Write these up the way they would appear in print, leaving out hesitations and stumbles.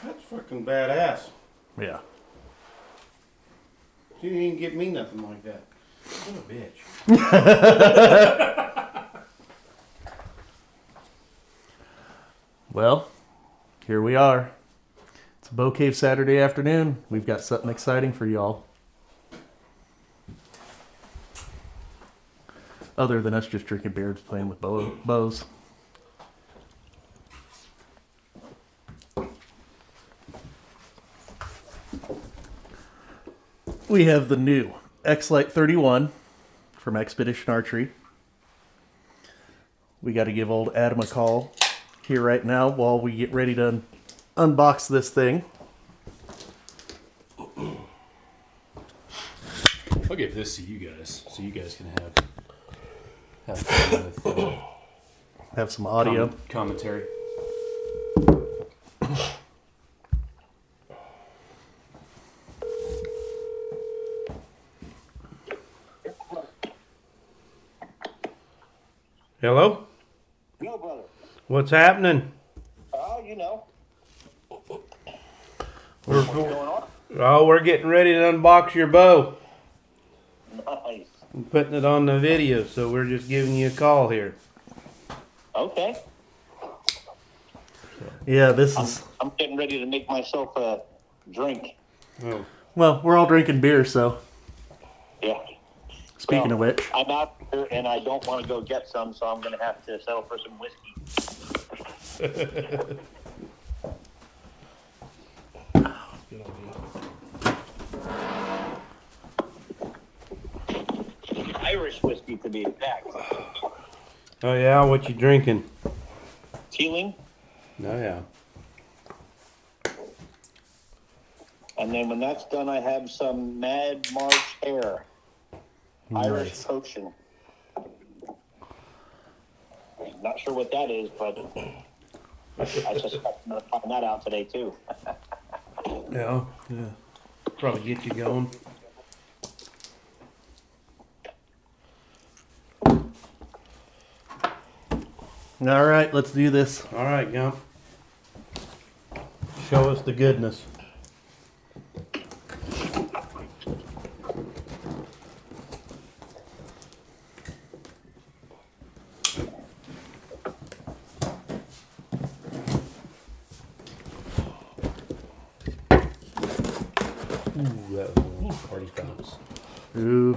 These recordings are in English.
That's fucking badass. Yeah. You didn't even get me nothing like that. What a bitch. Well, here we are. It's a Bowcave Saturday afternoon. We've got something exciting for y'all. Other than us just drinking beers, playing with bows. We have the new XLITE 31 from Expedition Archery. We got to give old Adam a call here right now while we get ready to unbox this thing. I'll give this to you guys, so you guys can have fun with Have some audio. commentary. Hello? Yo, brother. What's happening? Oh, you know. We're, What's going on? oh, we're getting ready to unbox your bow. Nice. I'm putting it on the video, so we're just giving you a call here. Okay. Yeah, this is... I'm getting ready to make myself a drink. Oh. Well, we're all drinking beer, so... Yeah. Speaking of which... I'm out here and I don't want to go get some, so I'm going to have to settle for some whiskey. Irish whiskey, to be exact. Oh, yeah? What you drinking? Teeling. Oh, yeah. And then when that's done, I have some Mad March Air. Irish Nice. potion. Not sure what that is, but I suspect I'm going to find that out today, too. Yeah. Probably get you going. All right, let's do this. All right, Gump. Show us the goodness. Ooh, that was a little party fouls. Ooh.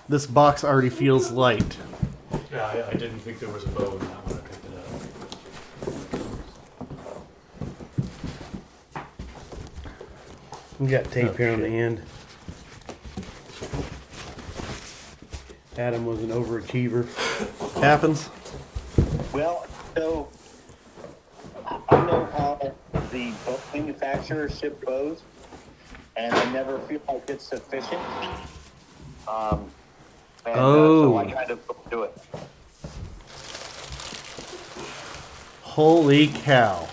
This box already feels light. Yeah, I didn't think there was a bow in that when I picked it up. We got tape Oh, here on the shit. end. Adam was an overachiever. Happens. Well, so I know how the boat manufacturers ship bows, and I never feel like it's sufficient. So I kind of do it. Holy cow.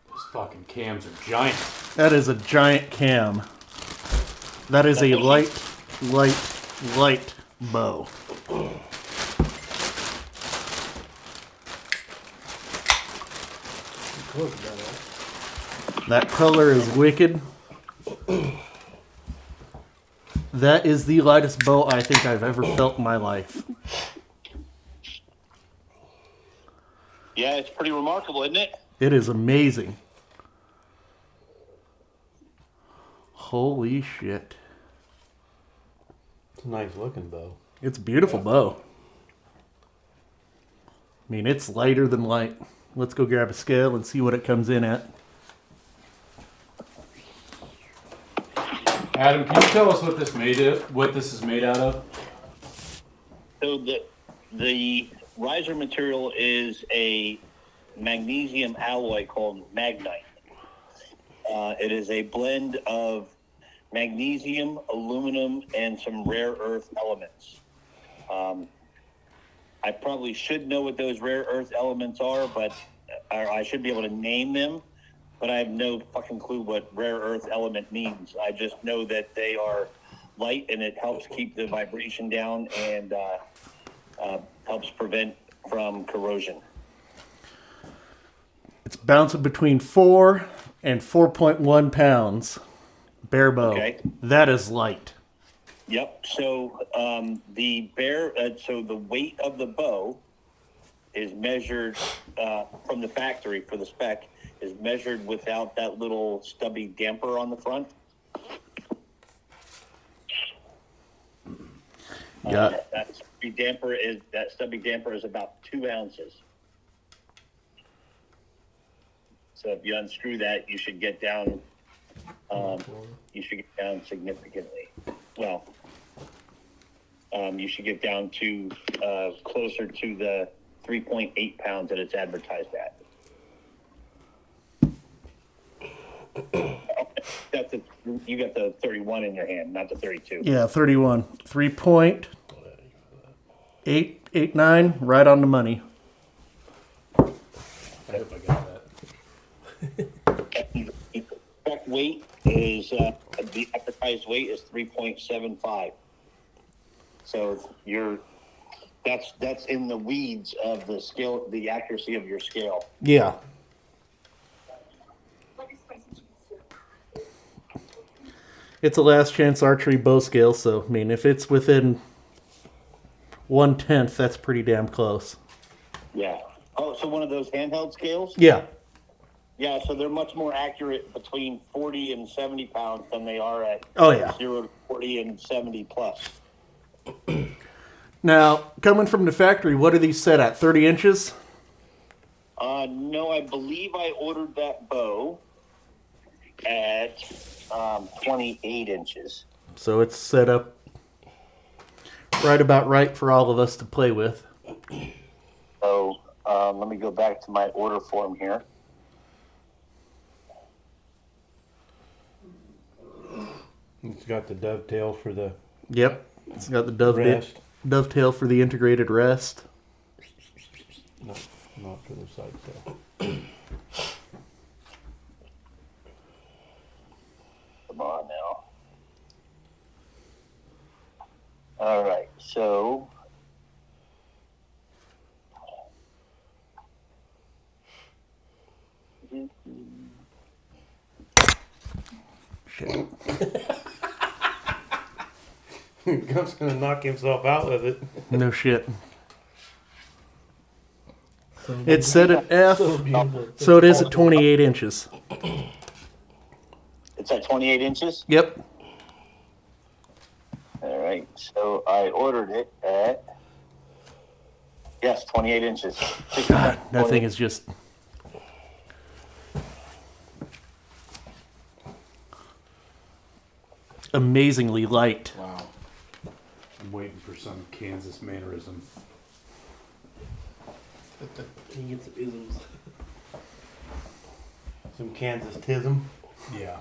Those fucking cams are giant. That is a giant cam. That is a light bow. That color is wicked. That is the lightest bow I think I've ever felt in my life. Yeah, it's pretty remarkable, isn't it? It is amazing. Holy shit. It's a nice looking bow. It's a beautiful bow. I mean, it's lighter than light. Let's go grab a scale and see what it comes in at. Adam, can you tell us what this is made out of? So the riser material is a magnesium alloy called magnite. It is a blend of magnesium, aluminum, and some rare earth elements. I probably should know what those rare earth elements are, but I should be able to name them, but I have no fucking clue what rare earth element means. I just know that they are light and it helps keep the vibration down and helps prevent from corrosion. bouncing between 4 and 4.1 pounds. Bare bow. Okay. That is light. Yep. So the weight of the bow is measured from the factory for the spec is measured without that little stubby damper on the front. That stubby damper is about 2 ounces. So if you unscrew that, you should get down. Significantly. Well, you should get down to closer to the 3.8 pounds that it's advertised at. You got the 31 in your hand, not the 32. Yeah, 31. 3.889, right on the money. I hope I got that. The correct weight is the advertised weight is 3.75. So that's in the weeds of the scale, the accuracy of your scale. Yeah. It's a last chance archery bow scale, so I mean, if it's within 1/10, that's pretty damn close. Yeah. Oh, so one of those handheld scales? Yeah. Yeah, so they're much more accurate between 40 and 70 pounds than they are at 0 to 40 and 70 plus. Now, coming from the factory, what are these set at? 30 inches? No, I believe I ordered that bow at 28 inches. So it's set up right about right for all of us to play with. So let me go back to my order form here. It's got the dovetail for the Yep. It's got the rest. dovetail for the integrated rest. No, not for the side tail. Come on now. All right, so Shit. Gump's gonna knock himself out with it. No shit. It's set at F, so it is at 28 inches. it's at 28 inches? Yep. All right, so I ordered it at, yes, 28 inches. God, that thing is just... amazingly light. Wow. I'm waiting for some Kansas mannerism. He gets some isms. Some Kansas tism. Yeah.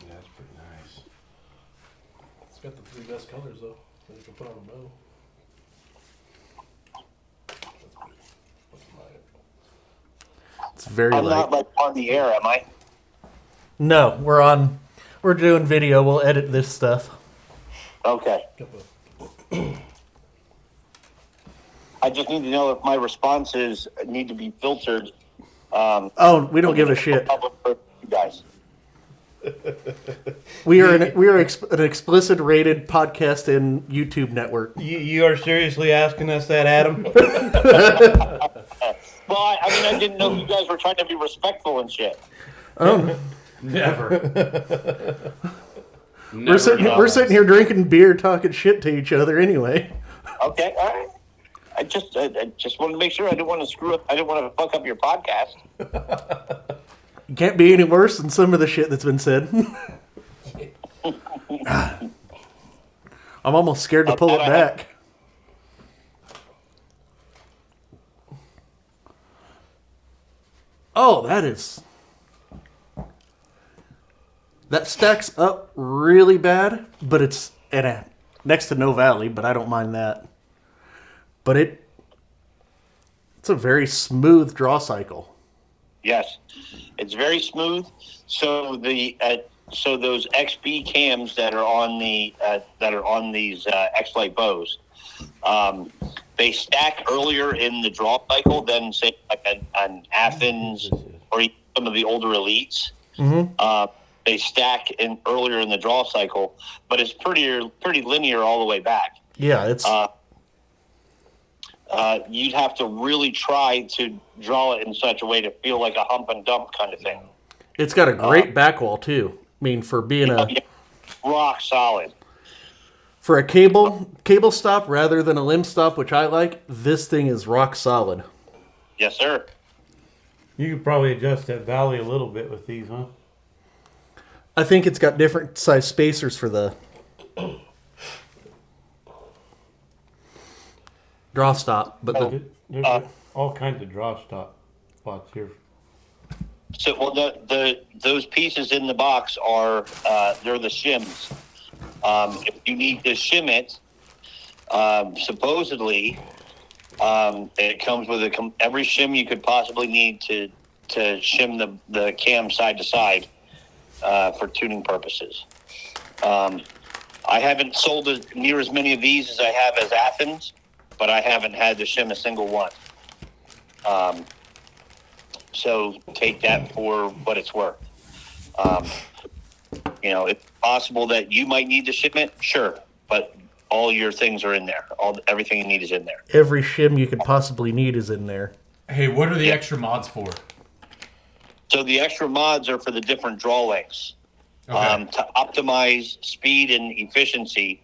Yeah, that's pretty nice. It's got the 3 best colors though that you can put on a bow. It's very I'm light. not like on the air, am I? No, we're doing video. We'll edit this stuff. Okay. I just need to know if my responses need to be filtered. Oh, we don't give a shit. You guys. We are an explicit rated podcast and YouTube network. You are seriously asking us that, Adam? Well, I mean, I didn't know if you guys were trying to be respectful and shit. Never. We're sitting here drinking beer, talking shit to each other anyway. Okay, all right. I just wanted to make sure I didn't want to screw up. I didn't want to fuck up your podcast. It can't be any worse than some of the shit that's been said. I'm almost scared to pull it back. Oh, that stacks up really bad, but it's next to no valley, but I don't mind that. But it's a very smooth draw cycle. Yes, it's very smooth. So those XB cams that are on these XLITE bows, they stack earlier in the draw cycle than say like an Athens or even some of the older elites. They stack in earlier in the draw cycle, but it's pretty linear all the way back. Yeah, it's you'd have to really try to draw it in such a way to feel like a hump and dump kind of thing. it's got a great back wall too. I mean, for being Rock solid. for a cable stop rather than a limb stop, which I like, this thing is rock solid. Yes, sir. You could probably adjust that valley a little bit with these, huh? I think it's got different size spacers for the draw stop, but There's all kinds of draw stop spots here. So, well, those pieces in the box are they're the shims. If you need to shim it, supposedly it comes with every shim you could possibly need to shim the cam side to side for tuning purposes. I haven't sold near as many of these as I have as Athens, but I haven't had to shim a single one. So take that for what it's worth. It's possible that you might need to shim it, sure, but all your things are in there. Everything you need is in there. every shim you could possibly need is in there. Hey, what are the extra mods for? So the extra mods are for the different draw lengths. Okay. To optimize speed and efficiency.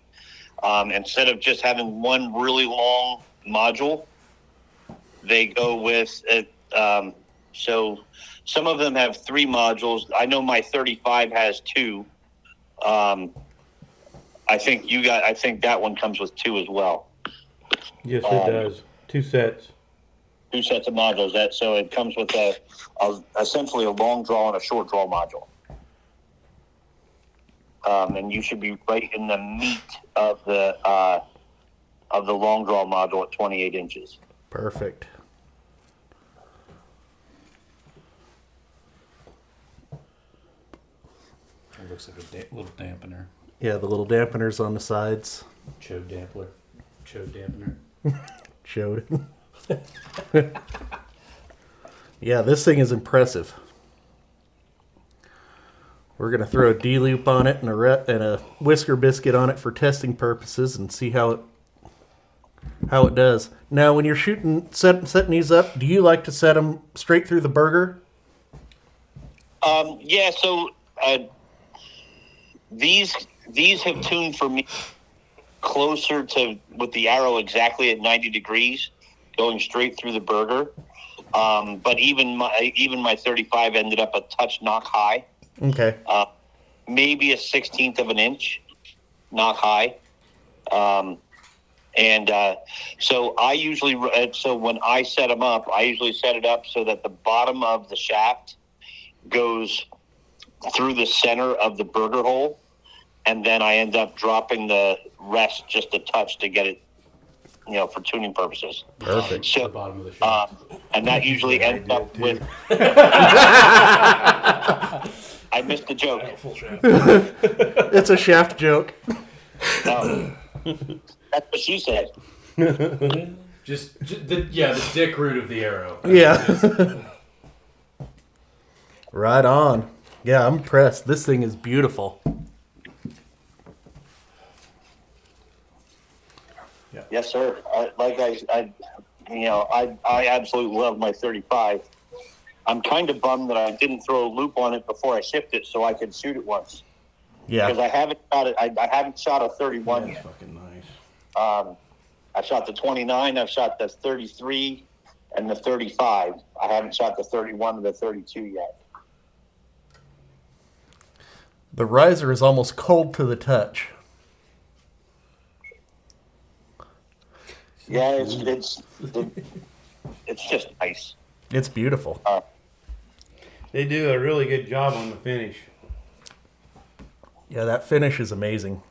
Instead of just having one really long module, they go with it. So some of them have 3 modules. I know my 35 has 2. I think that one comes with 2 as well. Yes, it does. 2 sets. 2 sets of modules. So it comes with essentially a long draw and a short draw module. And you should be right in the meat of the long draw module at 28 inches. Perfect. It looks like a little dampener. Yeah, the little dampeners on the sides. Chode dampener. Showed. Yeah, this thing is impressive. We're going to throw a D-loop on it and a whisker biscuit on it for testing purposes and see how it does. Now, when you're setting these up, do you like to set them straight through the burger? Yeah, so these have tuned for me closer to with the arrow exactly at 90 degrees, going straight through the burger. But even my 35 ended up a touch knock high. Okay. Maybe a 1/16 of an inch knock high. So I usually, when I set them up, I usually set it up so that the bottom of the shaft goes through the center of the burger hole, and then I end up dropping the rest just a touch to get it, for tuning purposes. Perfect. So, The bottom of the shaft. and that usually ends up with. I missed the joke. Full shaft. It's a shaft joke. That's what she said. Just the dick root of the arrow. Yeah. Right on. Yeah, I'm impressed. This thing is beautiful. Yes, sir. I absolutely love my 35. I'm kind of bummed that I didn't throw a loop on it before I shipped it, so I could shoot it once. Because Yeah. I haven't shot it. I haven't shot a 31 That's yet. fucking nice. I've shot the 29. I've shot the 33 and the 35. I haven't shot the 31 and the 32 yet. The riser is almost cold to the touch. Yeah, it's just nice. It's beautiful. They do a really good job on the finish. Yeah, that finish is amazing.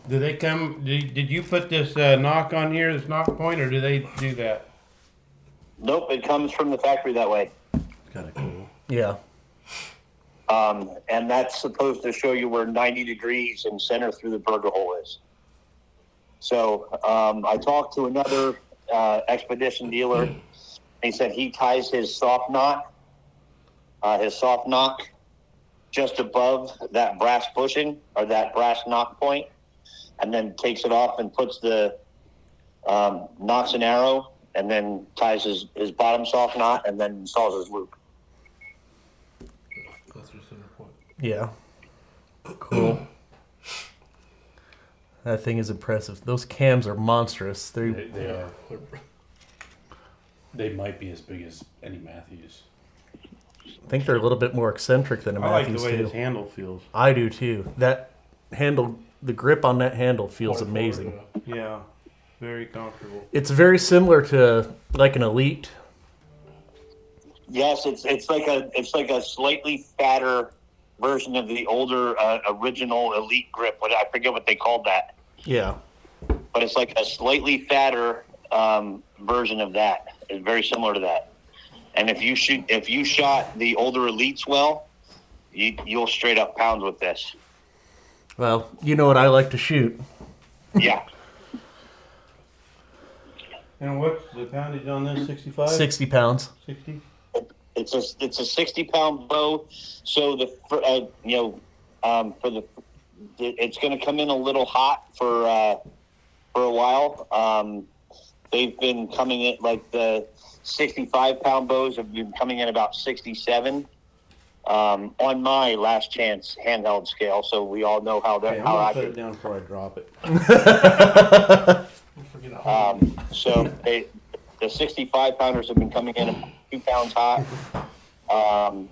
Do they come? Did you put this knock on here, this knock point, or do they do that? Nope, it comes from the factory that way. Kind of cool. Yeah. And that's supposed to show you where 90 degrees in center through the burger hole is. So I talked to another expedition dealer. He said he ties his soft knock just above that brass bushing or that brass knock point, and then takes it off and puts the knocks an arrow, and then ties his bottom soft knot, and then installs his loop. That's your center point. Yeah. Cool. That thing is impressive. Those cams are monstrous. They are. They might be as big as any Matthews. I think they're a little bit more eccentric than a I like Matthews the way too. his handle feels. I do too. That handle, the grip on that handle feels Forward, amazing. yeah. Yeah, very comfortable. It's very similar to like an Elite. Yes, it's like a slightly fatter version of the older original Elite grip. I forget what they called that, Yeah. but it's like a slightly fatter version of that. It's very similar to that. And if you shot the older Elites well, you'll straight up pound with this. Well, you know what I like to shoot. Yeah. And what's the poundage on this? 65? 60 pounds. 60? It's a 60-pound bow, so it's going to come in a little hot for a while. They've been coming in like the 65-pound bows have been coming in about 67 on my last chance handheld scale. So we all know how Okay, I'm how gonna I put do. it down before I drop it. Don't forget a So the 65-pounders have been coming in about 2 pounds hot,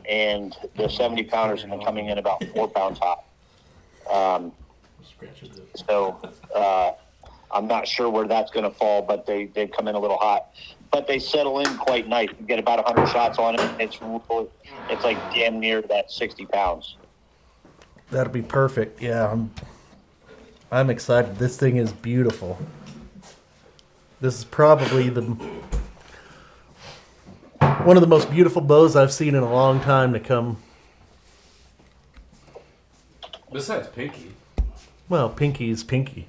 and the 70-pounders have been coming in about 4 pounds hot. scratch it. So I'm not sure where that's going to fall, but they come in a little hot. But they settle in quite nice. You get about 100 shots on it. It's like damn near that 60 pounds. That'll be perfect. Yeah, I'm excited. This thing is beautiful. This is probably one of the most beautiful bows I've seen in a long time to come. Besides Pinky. Well, Pinky is Pinky.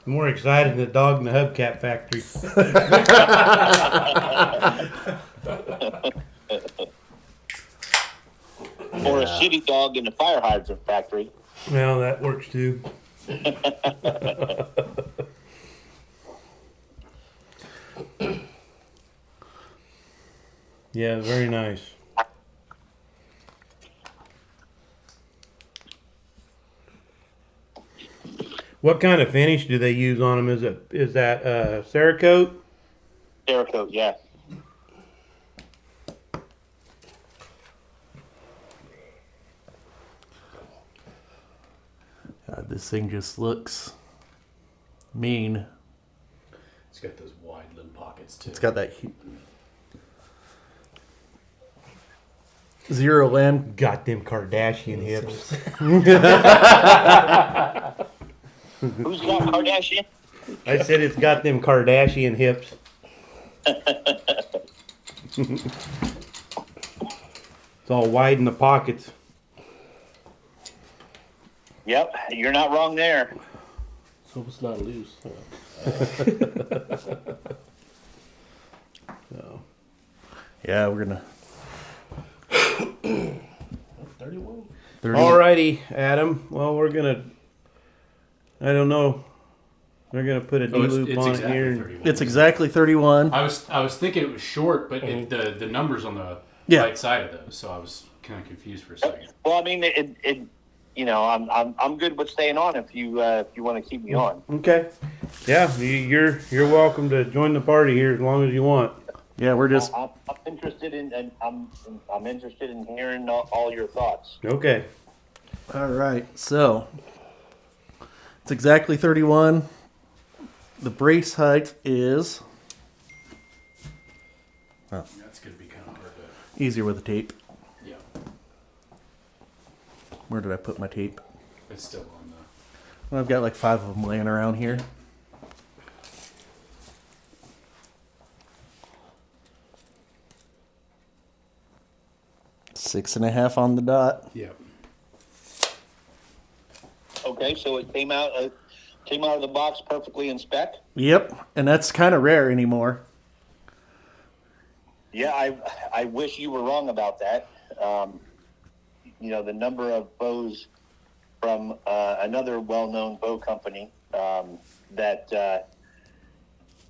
More excited than the dog in the hubcap factory. Or a shitty dog in the fire hydrant factory. Well, that works too. Yeah, very nice. What kind of finish do they use on them? Is that Cerakote? Cerakote, yeah. God, this thing just looks mean. It's got those wide limb pockets too. It's got that zero land. Got them Kardashian hips. Who's got Kardashian? I said it's got them Kardashian hips. It's all wide in the pockets. Yep, you're not wrong there. So it's not loose. So, Yeah, we're gonna. 31? 30. alrighty, Adam. Well, we're gonna. I don't know. They're gonna put a Oh, D-loop it's on it exactly here. 31. It's exactly 31. I was thinking it was short, but the numbers on the Yeah. right side of those, so I was kind of confused for a second. Well, I mean, I'm good with staying on if you want to keep me on. Okay. Yeah, you're welcome to join the party here as long as you want. Yeah, we're just. I'm interested in, and I'm interested in hearing all your thoughts. Okay. All right, so it's exactly 31. The brace height is That's gonna be kind of hard to. easier with the tape. Yeah, Where did I put my tape? it's still on the. Well, I've got like 5 of them laying around here. 6.5 on the dot. Yep. Okay, so it came out of the box perfectly in spec. Yep, and that's kind of rare anymore. Yeah, I wish you were wrong about that. The number of bows from another well-known bow company that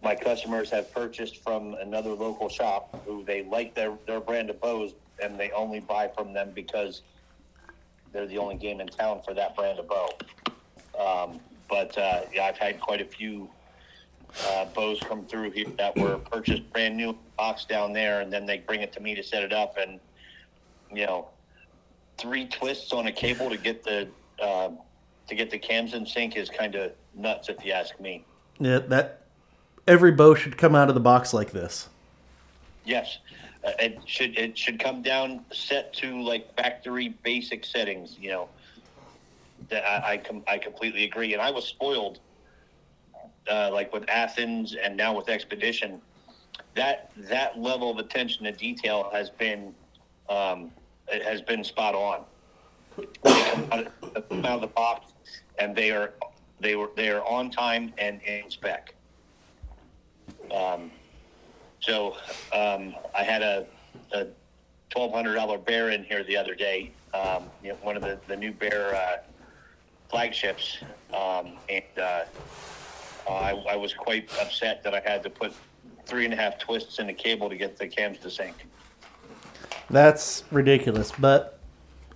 my customers have purchased from another local shop who they like their brand of bows, and they only buy from them because they're the only game in town for that brand of bow. I've had quite a few bows come through here that were purchased brand new box down there, and then they bring it to me to set it up, and 3 twists on a cable to get the cams in sync is kind of nuts, if you ask me. Yeah, that every bow should come out of the box like this. Yes, it should come down set to like factory basic settings. That I completely agree, and I was spoiled. Like with Athens and now with Expedition, that level of attention to detail has been spot on. They come out of the box, and they are on time and in spec. I had a $1,200 bear in here the other day. One of the new bear flagships, I was quite upset that I had to put 3.5 twists in the cable to get the cams to sync. That's ridiculous, but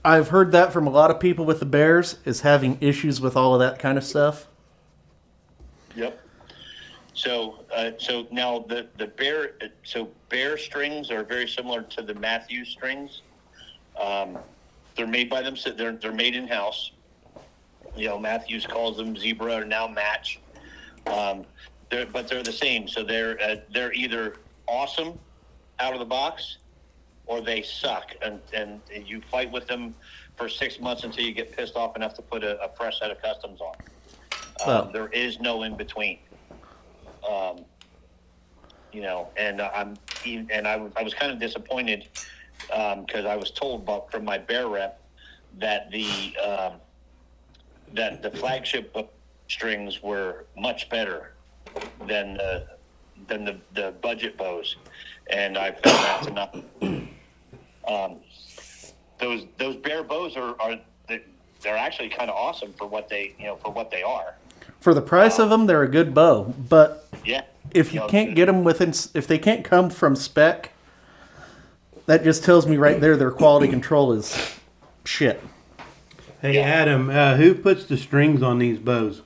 I've heard that from a lot of people with the bears is having issues with all of that kind of stuff. Yep. So now the bear strings are very similar to the Matthews strings. They're made by them. They're made in house. Matthews calls them Zebra or now Match. But they're the same. So they're either awesome out of the box, or they suck, and you fight with them for 6 months until you get pissed off enough to put a fresh set of customs on. There is no in between. I was kind of disappointed because I was told from my bear rep that the flagship strings were much better than the budget bows, and I found that to not. Those bear bows they're actually kind of awesome for what they are. For the price of them, they're a good bow, but Yeah. if you can't get them if they can't come from spec, that just tells me right there their quality control is shit. Hey, Adam, who puts the strings on these bows?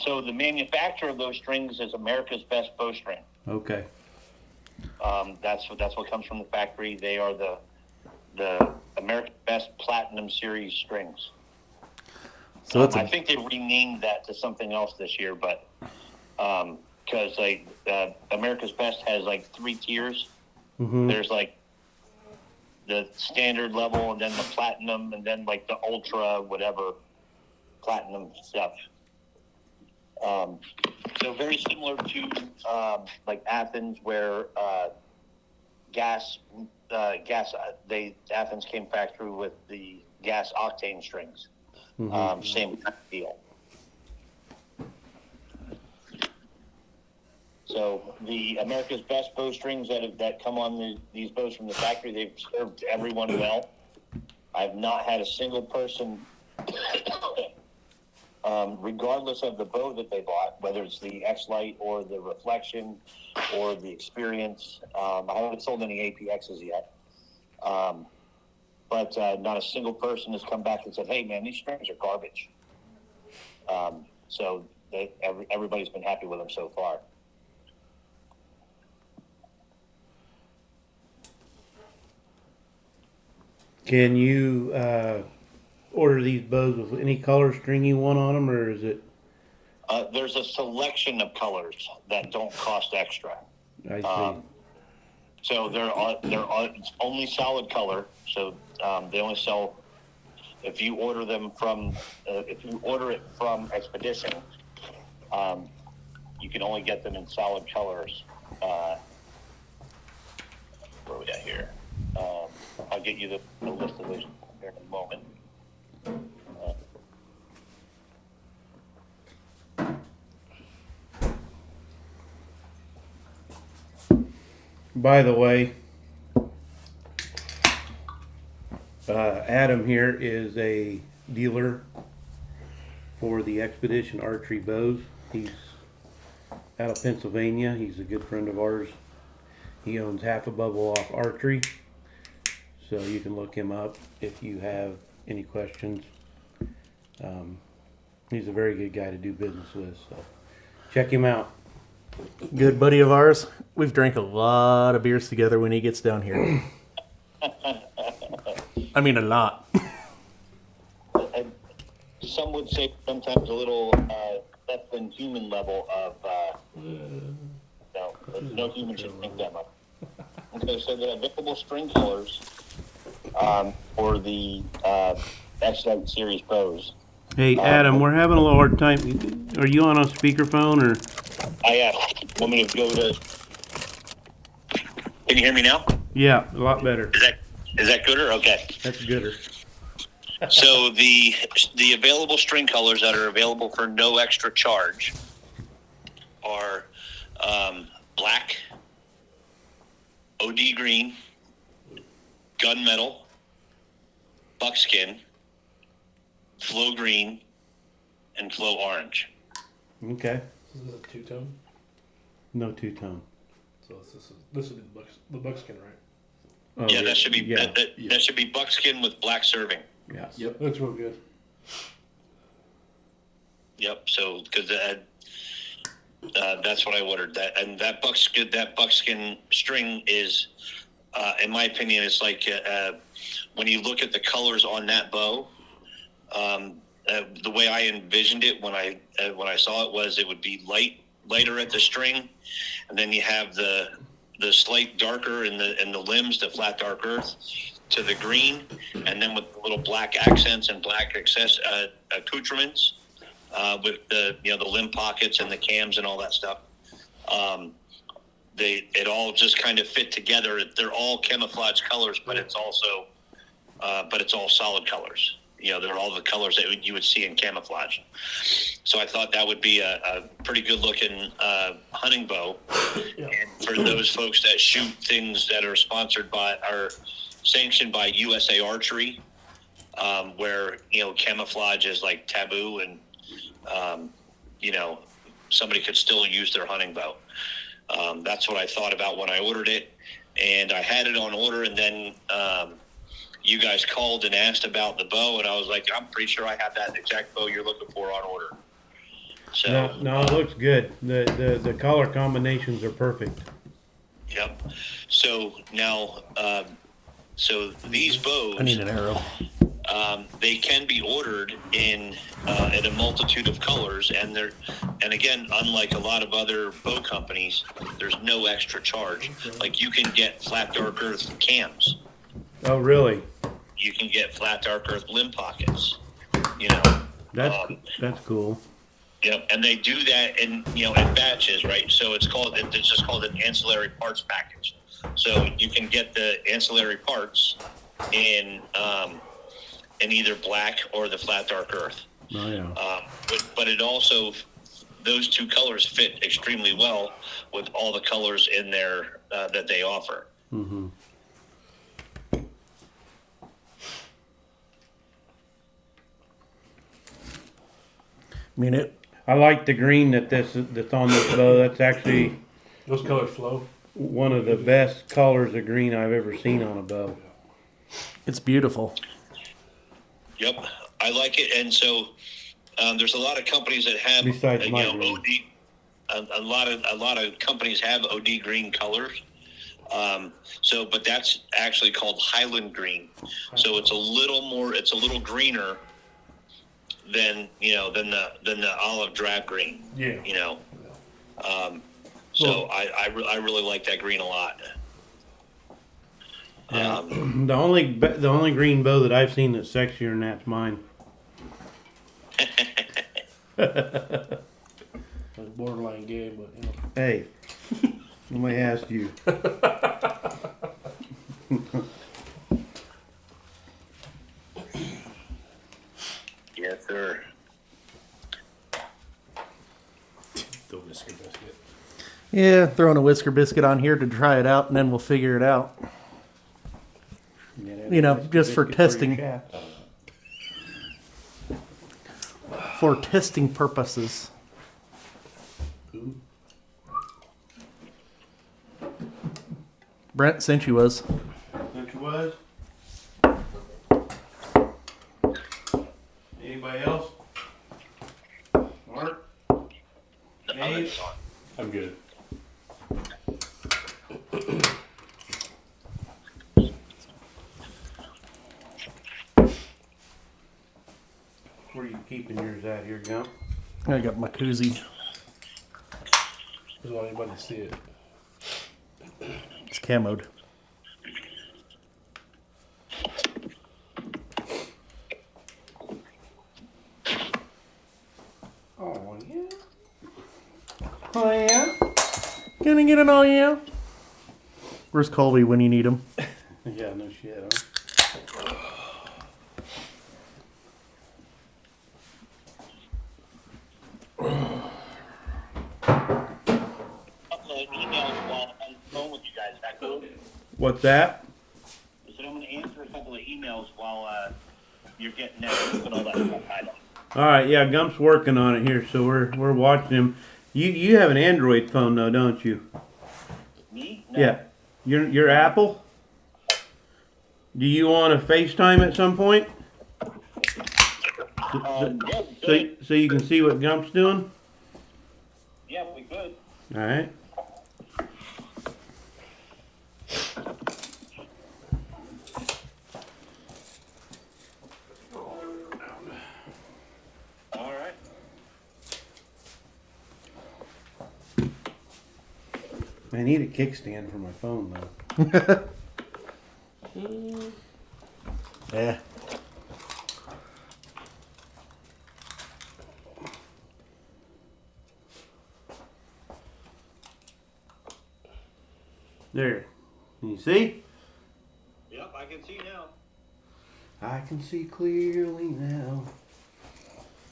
So the manufacturer of those strings is America's Best Bowstring. Okay. That's what comes from the factory. They are the America's Best Platinum Series strings. So I think they renamed that to something else this year, but because America's Best has like 3 tiers. Mm-hmm. There's like the standard level, and then the platinum, and then like the ultra whatever platinum stuff. So very similar to like Athens, where Athens came factory with the gas octane strings. Mm-hmm. Same kind of deal. So the America's Best bowstrings that come on these bows from the factory, they've served everyone well. I've not had a single person, regardless of the bow that they bought, whether it's the XLITE or the Reflection or the Experience. I haven't sold any APXs yet. But not a single person has come back and said, "Hey, man, these strings are garbage." So everybody's been happy with them so far. Can you order these bows with any color string you want on them, or is it? There's a selection of colors that don't cost extra. I see. So it's only solid color. So they only sell if you order it from Expedition. You can only get them in solid colors. Where are we at here? I'll get you the list of those here in a moment. By the way, Adam here is a dealer for the Expedition Archery bows. He's out of Pennsylvania. He's a good friend of ours. He owns Half a Bubble Off Archery, so you can look him up if you have any questions. He's a very good guy to do business with, so check him out. Good buddy of ours. We've drank a lot of beers together when he gets down here. I mean, a lot. And some would say sometimes a little less than human level of no human should think that much. Okay, so the available string colors for the XLITE series bows. Hey, Adam, we're having a little hard time. Are you on a speakerphone or? I want me to go to. Can you hear me now? Yeah, a lot better. Is that gooder? Okay. That's gooder. So the available string colors that are available for no extra charge are black, OD green, gunmetal, buckskin, flow green, and flow orange. Okay. This is a two-tone. No two-tone. So this is the buckskin, right? Oh, Yeah, that should be yeah. that should be buckskin with black serving. Yeah. Yep. Looks real good. Yep. So because that's what I ordered. That buckskin string is, in my opinion, it's like when you look at the colors on that bow. The way I envisioned it when I saw it was it would be lighter at the string, and then you have the slight darker in the limbs, the flat dark earth, to the green, and then with the little black accents and black accoutrements, with the limb pockets and the cams and all that stuff. It all just kind of fit together. They're all camouflage colors, but it's also it's all solid colors. They're all the colors that you would see in camouflage. So I thought that would be a pretty good looking hunting bow. Yeah. And for those folks that shoot things that are sponsored by or sanctioned by USA Archery, where camouflage is like taboo, and somebody could still use their hunting bow. That's what I thought about when I ordered it, and I had it on order, and then you guys called and asked about the bow, and I was like, I'm pretty sure I have that exact bow you're looking for on order. So No, it looks good. The color combinations are perfect. Yep. So now, so these bows, I need an arrow. they can be ordered in a multitude of colors, and again, unlike a lot of other bow companies, there's no extra charge. Like you can get flat dark earth cams. Oh, really? You can get flat dark earth limb pockets. That's cool. Yep, and they do that in batches, right? So it's just called an ancillary parts package. So you can get the ancillary parts in either black or the flat dark earth. Oh, yeah. But it also, those two colors fit extremely well with all the colors in there that they offer. Mm-hmm. I like the green that's on this bow. That's actually Those colors flow. one of the best colors of green I've ever seen on a bow. It's beautiful. Yep, I like it, and so there's a lot of companies that have Besides my green. OD. A lot of companies have OD green colors. But that's actually called Highland green. So it's a little greener than the olive drab green. Yeah. So I really like that green a lot. The only green bow that I've seen that's sexier than that's mine. It's borderline gay, but Hey, nobody asked you. The whisker biscuit. Yeah, throwing a whisker biscuit on here to try it out, and then we'll figure it out. You know, just for testing. For testing purposes. Ooh. Brent sent you was. Think it was? Anybody else? Mark? Dave? I'm good. Where are you keeping yours at here, Gump? I got my koozie. Doesn't want anybody to see it. It's camoed. Oh, yeah. Oh, yeah? Gonna get it all, yeah? Where's Colby when you need him? Yeah, no shit, huh? Emails while I'm on the phone with you guys. That cool? What's that? I said I'm going to answer a couple of emails while you're getting that and all that stuff. All right, yeah, Gump's working on it here, so we're watching him. You have an Android phone though, don't you? Me? No. Yeah. Your Apple? Do you want to FaceTime at some point? Yeah, we could. So you can see what Gump's doing? Yeah, we could. All right. All right. I need a kickstand for my phone though. Yeah. There. Can you see? Yep, I can see now. I can see clearly now.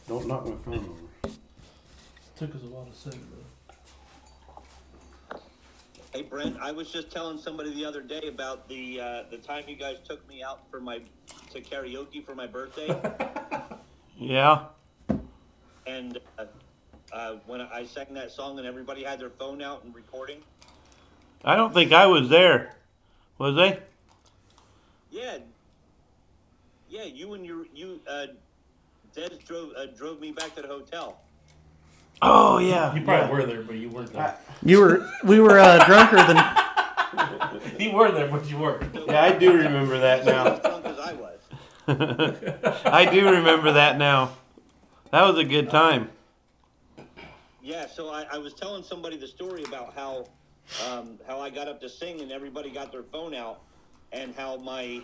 Don't knock my phone over. Took us a while to sing, though. Hey, Brent, I was just telling somebody the other day about the time you guys took me out to karaoke for my birthday. Yeah. And when I sang that song and everybody had their phone out and recording. I don't think I was there. Was I? Yeah. Yeah, you and Des drove me back to the hotel. Oh yeah. You probably were there, but you weren't there. We were drunker than. You were there, but you weren't. Yeah, I do remember that now. As drunk as I was. I do remember that now. That was a good time. Yeah, so I was telling somebody the story about how I got up to sing and everybody got their phone out, and how my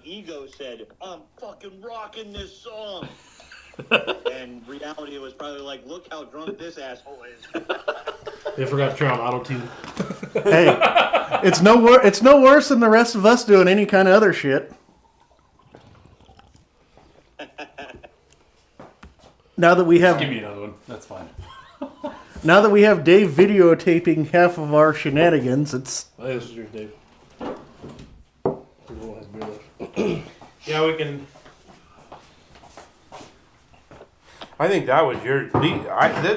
ego said, "I'm fucking rocking this song." And reality was probably like, "Look how drunk this asshole is." They forgot to turn on auto tune. Hey, it's no worse than the rest of us doing any kind of other shit. Now that we have Give me another one. That's fine. Now that we have Dave videotaping half of our shenanigans, it's I think this is yours, Dave. Everyone has beer left. Yeah, we can. I think that was yours.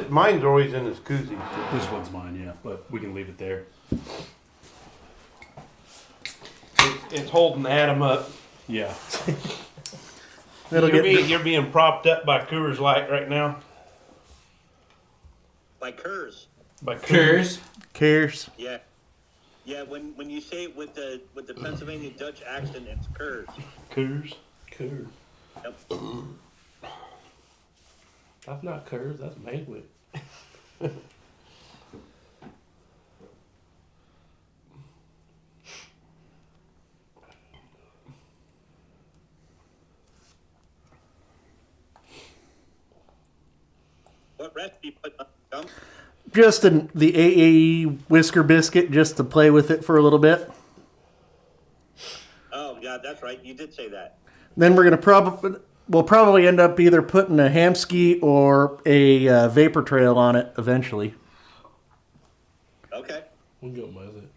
Mine's always in this koozie. This one's mine, yeah, but we can leave it there. It's holding Adam up. Yeah. You're being propped up by Coors Light right now. By Kurz. By Coors. cares. Yeah. Yeah, when you say it with the Pennsylvania Dutch accent, it's Kurz. Coors. Curve. Yep. That's not curves, that's banquet. What recipe you put on the gum? Just the AAE whisker biscuit, just to play with it for a little bit. Oh, yeah, that's right. You did say that. Then we're gonna we'll probably end up either putting a Hamski or a vapor trail on it eventually. Okay. We can go with it.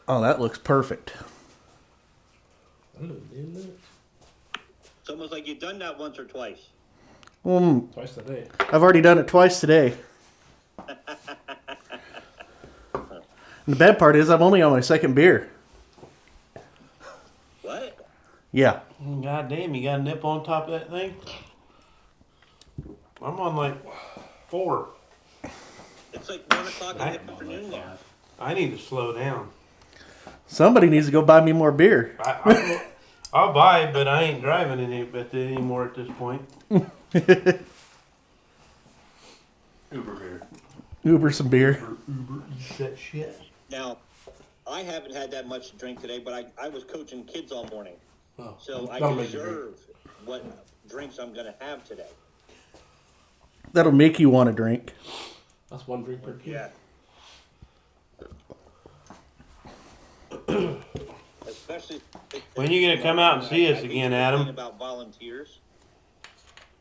Oh, that looks perfect. Isn't it? It's almost like you've done that once or twice. Twice a day. I've already done it twice today. And the bad part is I'm only on my second beer. What? Yeah. God damn, you got a nip on top of that thing? I'm on like 4. It's like 1 o'clock in the afternoon there. I need to slow down. Somebody needs to go buy me more beer. I'll buy it, but I ain't driving anymore at this point. Uber beer. Uber some beer. Uber eats that shit. Now, I haven't had that much to drink today, but I was coaching kids all morning. Oh, So I that'll make you drink. deserve what drinks I'm going to have today. That'll make you want to drink. That's 1 drink per kid. Yeah. Especially When you gonna come out and see us I hate again, to Adam? complain about volunteers.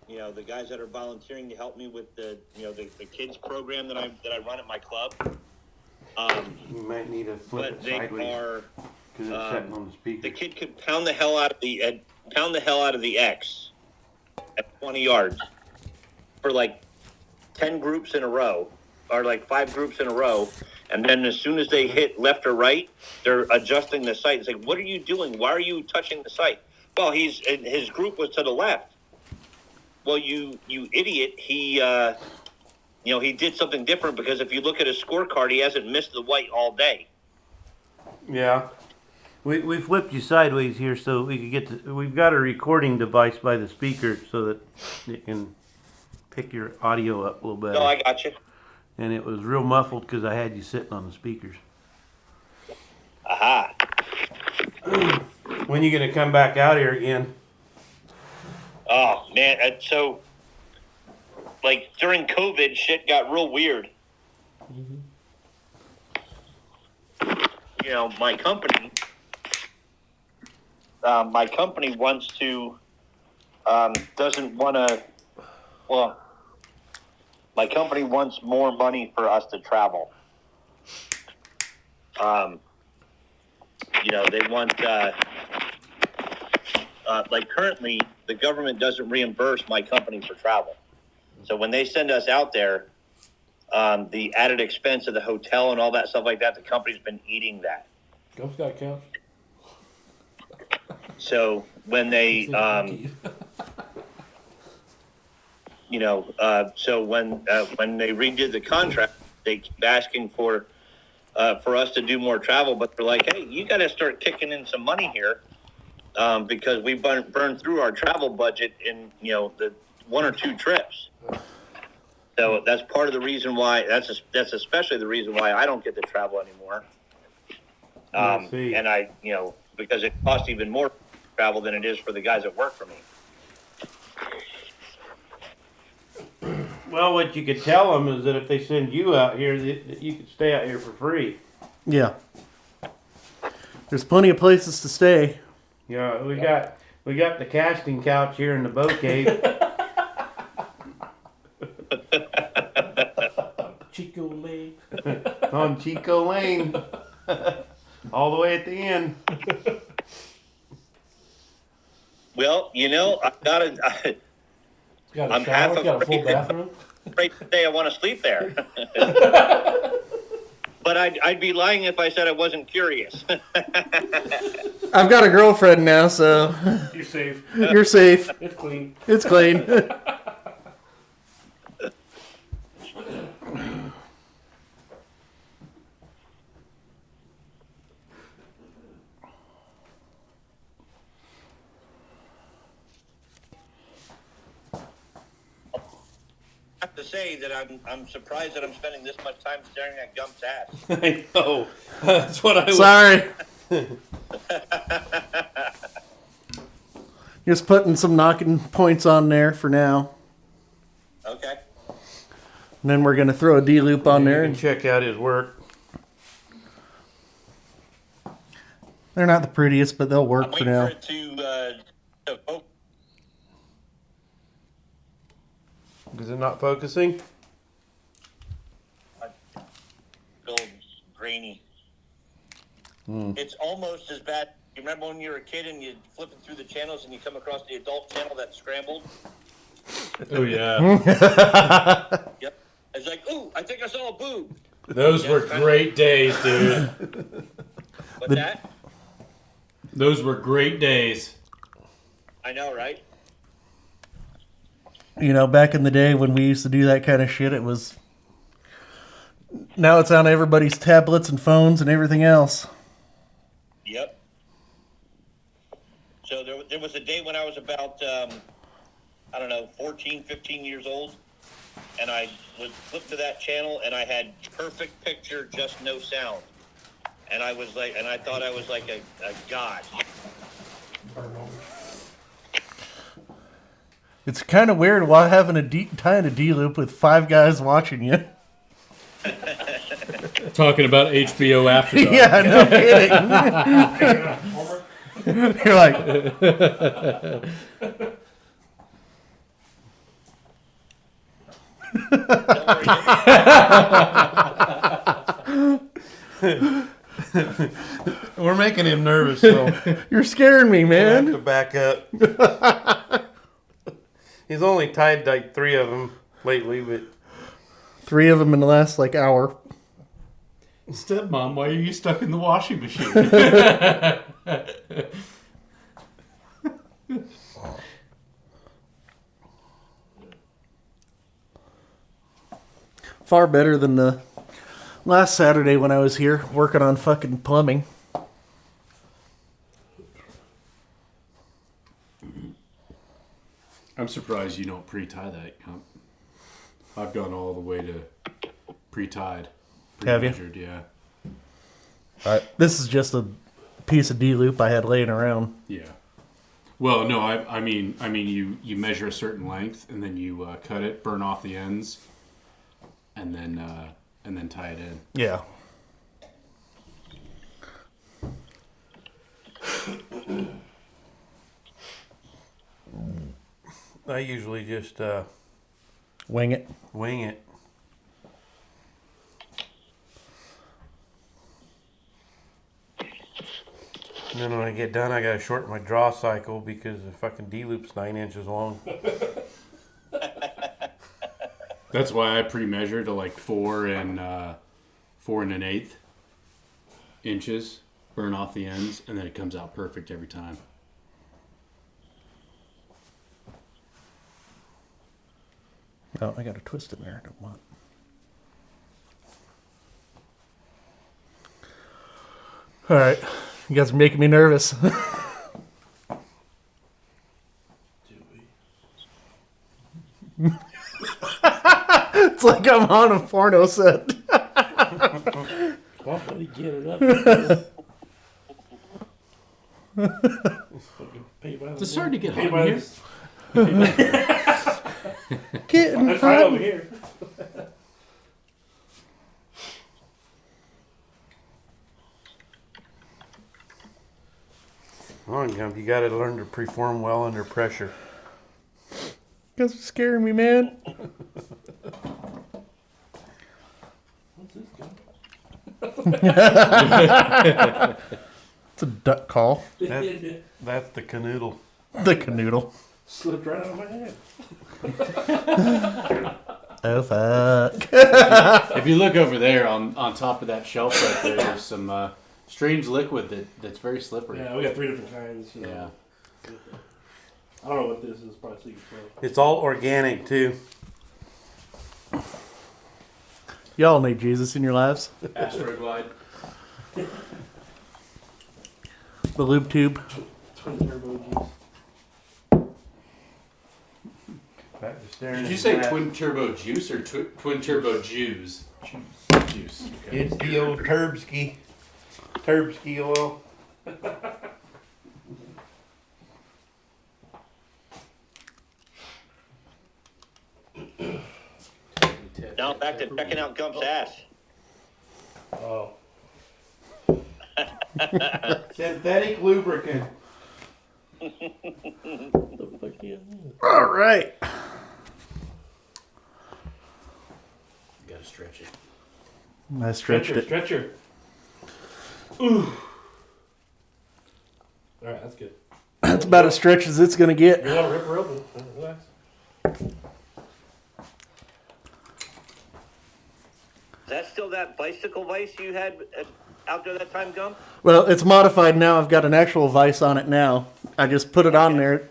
You know, the guys that are volunteering to help me with the kids program that I run at my club. You might need to flip But it they sideways are. because it's sitting on the speaker. The kid could pound the hell out of the X at 20 yards for like 10 groups in a row, or like 5 groups in a row, and then as soon as they hit left or right, they're adjusting the sight. It's like, what are you doing? Why are you touching the sight? Well, his group was to the left. Well, you idiot. He did something different, because if you look at his scorecard, he hasn't missed the white all day. Yeah. We flipped you sideways here so we could get we've got a recording device by the speaker so that it can pick your audio up a little better. No, I got you. And it was real muffled because I had you sitting on the speakers. Aha. When you gonna come back out here again? Oh, man. So, like, during COVID, shit got real weird. You know, my company wants to, doesn't want to, well, my company wants more money for us to travel. They want, like currently, the government doesn't reimburse my company for travel. So when they send us out there, the added expense of the hotel and all that stuff like that, the company's been eating that. Ghost got a couch. So when they, so when they redid the contract, they keep asking for us to do more travel, but they're like, hey, you got to start kicking in some money here, because we burned through our travel budget in, the 1 or 2 trips. So that's part of the reason why, that's especially the reason why I don't get to travel anymore. And because it costs even more to travel than it is for the guys that work for me. Well, what you could tell them is that if they send you out here, that you could stay out here for free. Yeah. There's plenty of places to stay. Yeah, we got the casting couch here in the Bowcave. Chico Lane. On Chico Lane. All the way at the end. Well, Got a I'm shower, half got a full afraid bathroom. right today I want to sleep there. But I'd be lying if I said I wasn't curious. I've got a girlfriend now, so You're safe. you're safe. It's clean. It's clean. I have to say that I'm surprised that I'm spending this much time staring at Gump's ass. I know. That's what I was. Sorry. Just putting some knocking points on there for now. Okay. And then we're going to throw a D-loop on there. You can check out his work. They're not the prettiest, but they'll work I'm for waiting now. for it to Oh, Is it not focusing? Bill grainy. It's almost as bad. You remember when you were a kid and you're flipping through the channels and you come across the adult channel that's scrambled? Oh yeah, Yep. It's like, ooh, I think I saw a boob. those were great days, dude. What's that? Those were great days. I know, right? You know, back in the day when we used to do that kind of shit, it was. Now it's on everybody's tablets and phones and everything else. Yep. So there was a day when I was about, I don't know, 14, 15 years old, and I would flip to that channel, and I had perfect picture, just no sound. And I was like, and I thought I was like a god. It's kind of weird why having tying a D loop with 5 guys watching you. Talking about HBO After Dark. Yeah, no kidding. You're like, We're making him nervous, so you're scaring me, I have man. to back up. He's only tied like 3 of them lately, but 3 of them in the last hour. Stepmom, why are you stuck in the washing machine? Far better than the last Saturday when I was here working on fucking plumbing. I'm surprised you don't pre-tie that. I've gone all the way to pre-tied. Have you? Pre-measured, yeah. This is just a piece of D loop I had laying around. Yeah. Well, no, I mean, you measure a certain length and then you cut it, burn off the ends, and then tie it in. Yeah. I usually just Wing it. wing it. And then when I get done, I gotta shorten my draw cycle because the fucking D loop's 9 inches long. That's why I pre-measure to 4 and 1/8 inches, burn off the ends, and then it comes out perfect every time. Oh, I got a twist in there. I don't want. All right. You guys are making me nervous. Do we? It's like I'm on a porno set. Somebody get it up. It's starting to get Pay hot by in here. Getting It's right over hot. here. Come on, Gump, you gotta learn to perform well under pressure. You guys are scaring me, man. What's this gun? It's a duck call. That's the canoodle. The canoodle. Slipped right out of my hand. Oh, fuck. If you look over there on top of that shelf right there, there's some strange liquid that's very slippery. Yeah, we got 3 different kinds. You know. Yeah. I don't know what this is. Probably seed flow. It's all organic too. Y'all need Jesus in your lives. Astroglide. The lube tube. Twin turbo juice. Back to staring Did at you say that. twin turbo juice or twin turbo Jews? Juice. Okay. It's the old Turbski oil. Now back to checking out Gump's ass. Oh. Synthetic lubricant. The fuck yeah. All right. Gotta stretch it. I stretched it. Stretcher. Ooh. Alright, that's good. That's about as stretch as it's gonna get. You want to rip her open? Relax. Is that still that bicycle vice you had out there that time, Gump? Well, it's modified now. I've got an actual vise on it now. I just put it on there.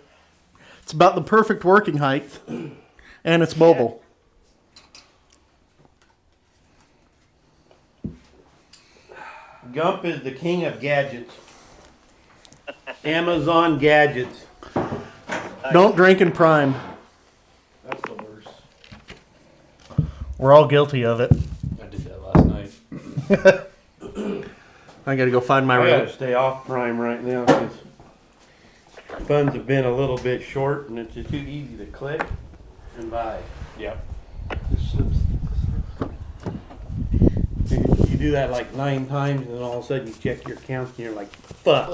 It's about the perfect working height, and it's mobile. Gump is the king of gadgets. Amazon gadgets. Don't drink and prime. That's the worst. We're all guilty of it. I did that last night. I gotta go find my I gotta route. stay off Prime right now because funds have been a little bit short and it's just too easy to click and buy. Yep. You do that like 9 times and then all of a sudden you check your accounts and you're like, fuck.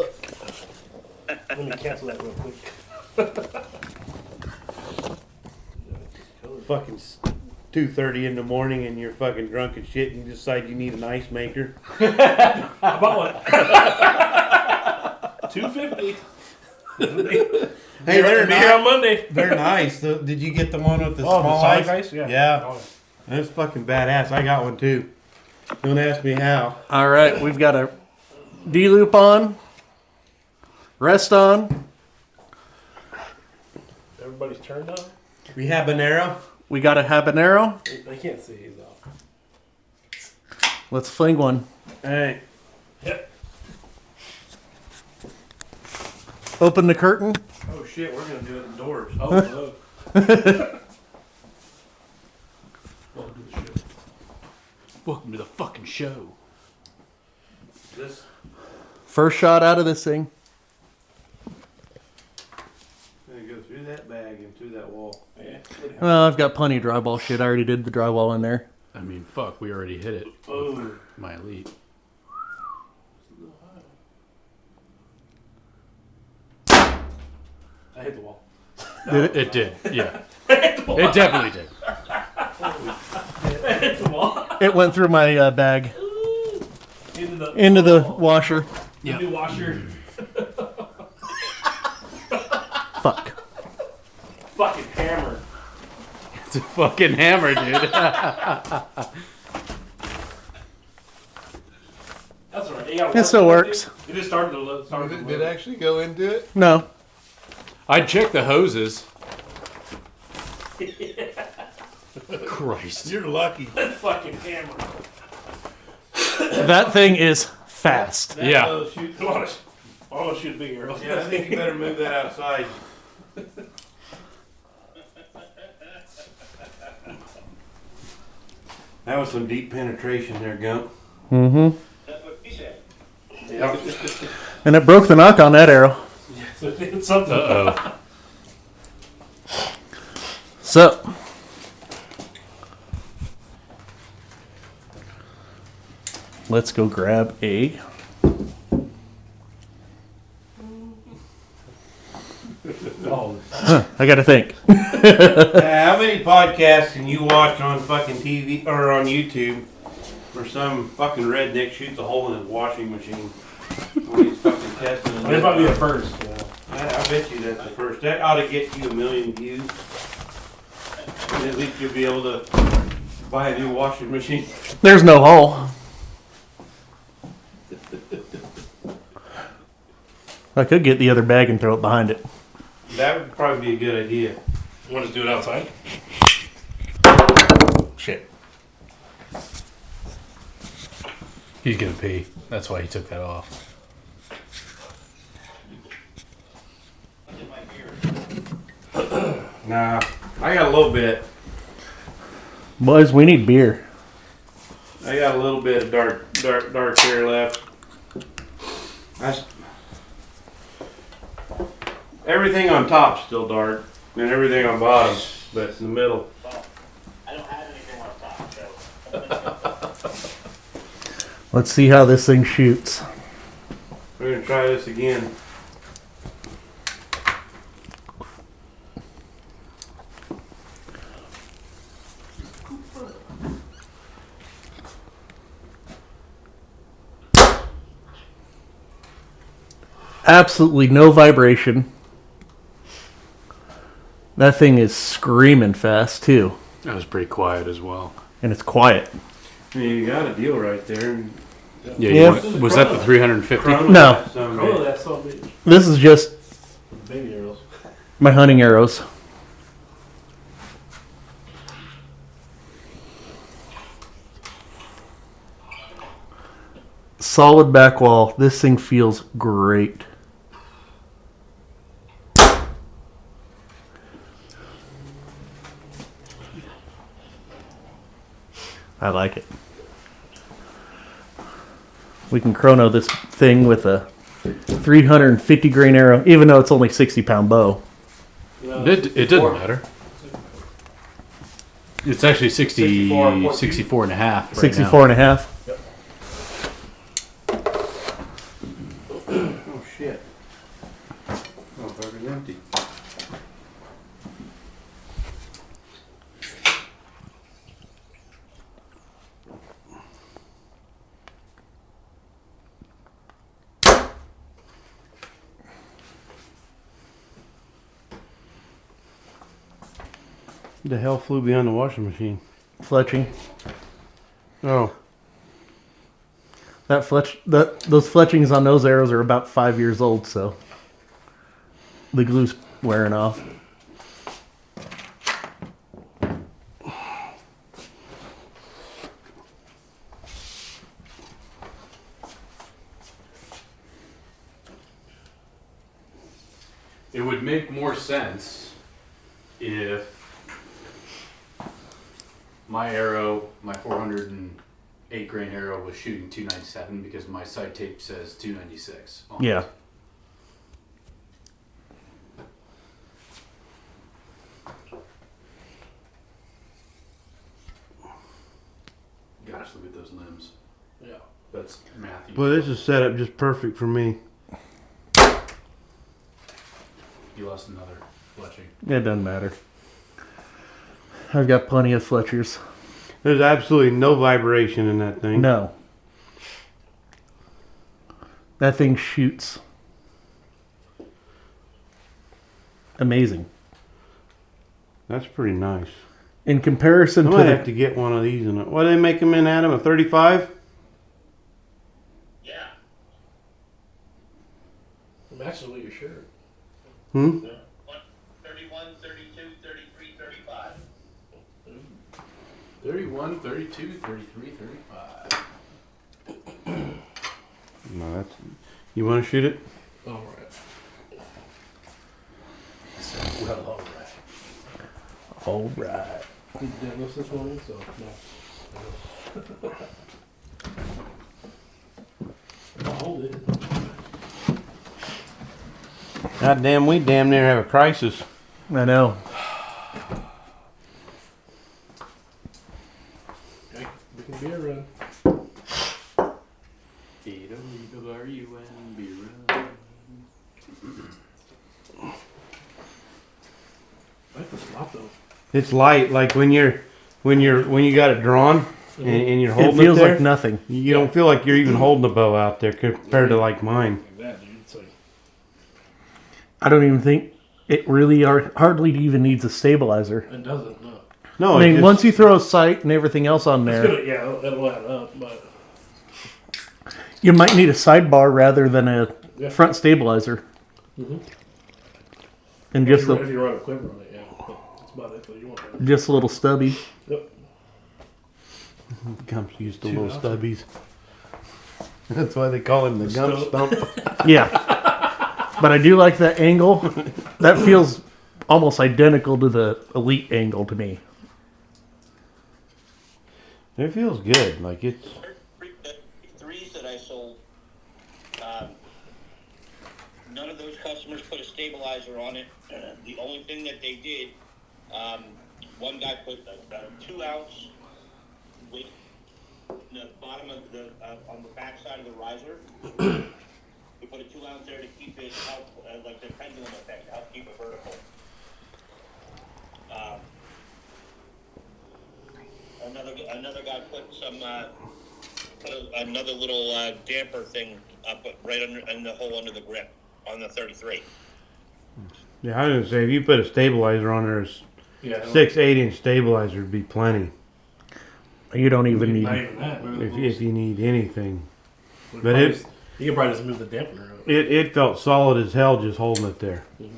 Let me cancel that real quick. Fucking 2:30 in the morning and you're fucking drunk and shit and you decide you need an ice maker. I bought one. $2.50. Hey, they're Be here on Monday. They're nice. Did you get the one with the Oh, small the side ice? ice? Yeah. Yeah. Oh, That's fucking badass. I got one too. Don't ask me how. All right, we've got a D-loop on, rest on. everybody's turned on. We have an arrow. We got a habanero. They can't see he's off. Let's fling one. Hey, Yep. Open the curtain. oh shit, we're gonna do it indoors. Oh, hello. Welcome to the show. Welcome to the fucking show. This First shot out of this thing. gonna go through that bag and through that wall. Yeah. Well, I've got plenty of drywall shit. I already did the drywall in there. I mean, fuck, we already hit it. Oh. My elite. I hit the wall. It did, yeah. It definitely did. I hit the wall. It went through my bag Into into the washer. the new washer. Fuck. Fucking hammer. It's a fucking hammer, dude. That's alright. You got It still works. You just started to start. Did it actually go into it? No. I'd check the hoses. Christ. You're lucky. That fucking hammer. That thing is fast. Yeah. I want to shoot a big arrow. Yeah, I think you better move that outside. That was some deep penetration there, Gump. Mm-hmm. That's what he said. And it broke the knock on that arrow. So it's something. Uh-oh. So, let's go grab a. Oh, I gotta think. How many podcasts can you watch on fucking TV or on YouTube where some fucking redneck shoots a hole in his washing machine when he's fucking testing it? this might be the first. Yeah. I bet you that's the first. That ought to get you 1 million views. And at least you'll be able to buy a new washing machine. There's no hole. I could get the other bag and throw it behind it. That would probably be a good idea. You want to do it outside? Shit. He's gonna pee. That's why he took that off. Nah, I got a little bit. Boys, we need beer. I got a little bit of dark hair left. Everything on top's still dark, and everything on bottom, but in the middle. I don't have anything on top, so. Let's see how this thing shoots. We're gonna try this again. Absolutely no vibration. That thing is screaming fast too, That was pretty quiet as well. and it's quiet. I mean, you got a deal right there. Yeah, Yeah. was that the 350? No. Oh, that's so big. This is just Baby arrows. my hunting arrows. Solid back wall. This thing feels great. I like it. We can chrono this thing with a 350 grain arrow, even though it's only 60-pound bow. It doesn't matter. It's actually 64 and a half. Right 64 and a half. Oh shit. Oh, fucking empty. The hell flew behind the washing machine? Fletching. Oh, Those fletchings on those arrows are about 5 years old, so the glue's wearing off. It would make more sense if my arrow, my 408 grain arrow, was shooting 297 because my sight tape says 296. on it. Yeah. Gosh, look at those limbs. Yeah. That's Matthew. well, this is set up just perfect for me. You lost another fletching. It doesn't matter. I've got plenty of Fletchers. There's absolutely no vibration in that thing. No. That thing shoots. Amazing. That's pretty nice. In comparison I to might the, have to get one of these. What do they make them in, Adam? A 35? Yeah. Matches with your shirt. Hmm? 31, 32, 33, 35. 31, 32, 33, 35. No, that's. You want to shoot it? All right. Well, all right. all right. Did you deadlift this morning? So, no. I'll hold it. God damn, we damn near have a crisis. I know. Okay, we can be a run. I like the slop though. It's light, like when you got it drawn and you're It holding feels there. like nothing. You don't feel like you're even holding the bow out there compared to like mine. Like that, dude. It's like, I don't even think it really hardly even needs a stabilizer. it doesn't, no. No, I mean, it once you throw a sight and everything else on It's there, gonna, yeah, it'll add up, but you might need a sidebar rather than a yeah. front stabilizer. Mm-hmm. And If just you, a, if you run a quiver on it, yeah. That's about it. So you want that. just a little stubby. Yep. Gumps used to 2 little ounces. stubbies. That's why they call him the gump stump. stump. Yeah. But I do like that angle. That feels almost identical to the Elite angle to me. It feels good. Like it's. The threes that I sold, none of those customers put a stabilizer on it. The only thing that they did, one guy put a 2 ounce weight in the bottom of the on the back side of the riser. We put a 2 ounce there to keep it help, like the pendulum effect, to help keep it vertical. Another guy put some another little damper thing up right under in the hole under the grip. on the 33. Yeah, I was gonna say if you put a stabilizer on there, Yeah. 6-8 inch stabilizer would be plenty. You don't even need. Not even that. If you need anything. But But it you can probably just move the dampener up. it felt solid as hell just holding it there. Mhm.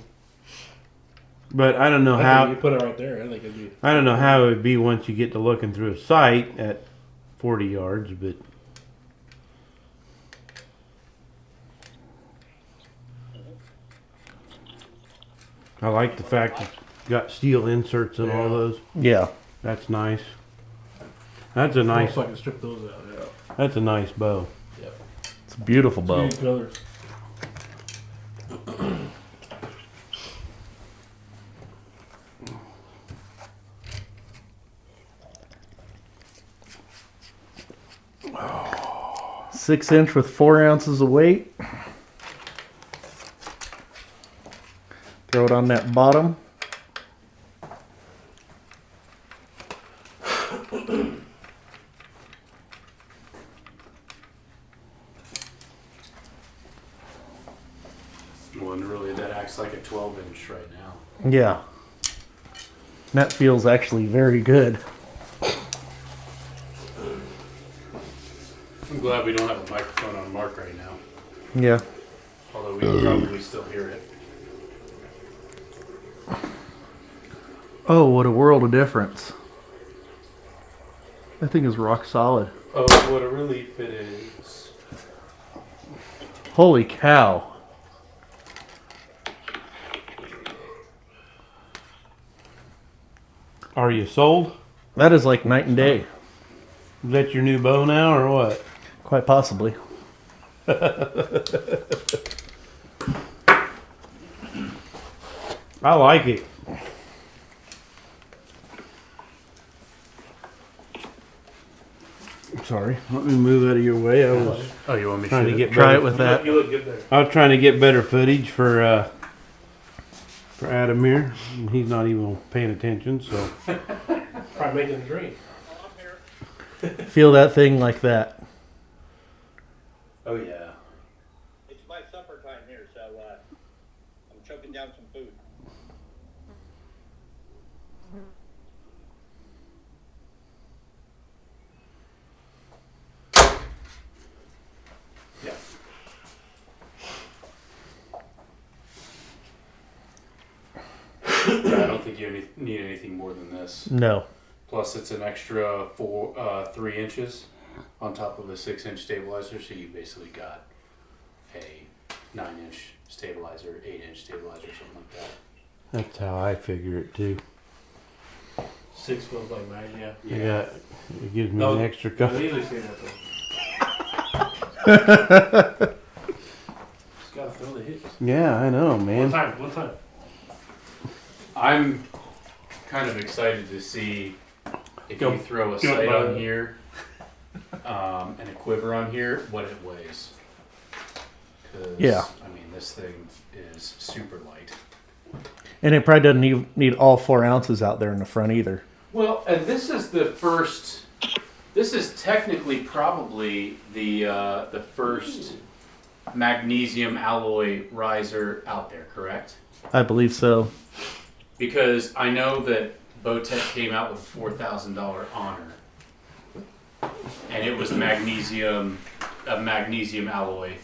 But I don't know I think how you put it right there. I think it'd be. I don't know how it would be once you get to looking through a sight at 40 yards, but I like the fact it's got steel inserts and all those. Yeah. That's nice. That's a nice. So I can strip those out. Yeah. That's a nice bow. It's a beautiful bow. Two colors. 6 inch with 4 ounces of weight. Throw it on that bottom. Well, and really, that acts like a 12-inch right now. Yeah. That feels actually very good. I'm glad we don't have a microphone on Mark right now, Yeah. although we can probably still hear it. Oh, what a world of difference. That thing is rock solid. Oh, what a relief it is. Holy cow. Are you sold? That is like night and day. Is that your new bow now or what? Quite possibly. I like it. Sorry, let me move out of your way. I was Oh, you want me trying to shoot get Try better, it with that. You look good there. I was trying to get better footage for Adam here, and he's not even paying attention. So Probably making a drink. Feel that thing like that. Oh, yeah. It's my supper time here, so I'm choking down some food. Yeah. Yeah, I don't think you need anything more than this. No. Plus, it's an extra 3 inches on top of a 6-inch stabilizer, so you basically got a 9-inch stabilizer, 8-inch stabilizer, something like that. that's how I figure it too. 6 feels like 9, yeah. Yeah, it gives me No, an extra I couple. usually say that though. Just gotta throw the hits. Yeah, I know, One man. time. I'm kind of excited to see if Go- you throw a go sight by on the- here and a quiver on here, what it weighs. 'Cause, Yeah. I mean, this thing is super light. And it probably doesn't need all 4 ounces out there in the front either. Well, and this is the first. This is technically probably the first magnesium alloy riser out there, correct? I believe so. Because I know that Bowtech came out with a $4,000 Honor, and it was a magnesium alloy,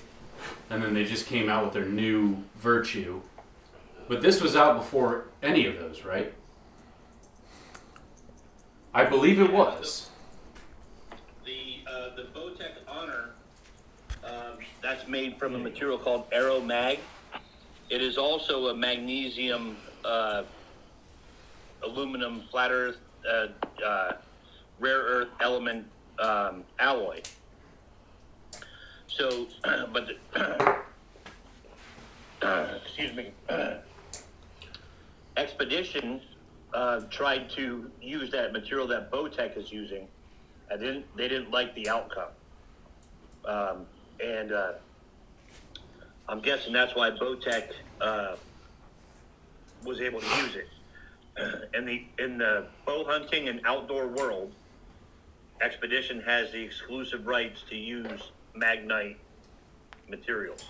and then they just came out with their new Virtue. But this was out before any of those, right? I believe it was. The Bowtech Honor, that's made from a material called Aero Mag. It is also a magnesium, aluminum, flat earth, rare earth element alloy. So, but excuse me, Expedition tried to use that material that Bowtech is using. They didn't like the outcome, and I'm guessing that's why Bowtech was able to use it. In the bow hunting and outdoor world, Expedition has the exclusive rights to use Magnite materials.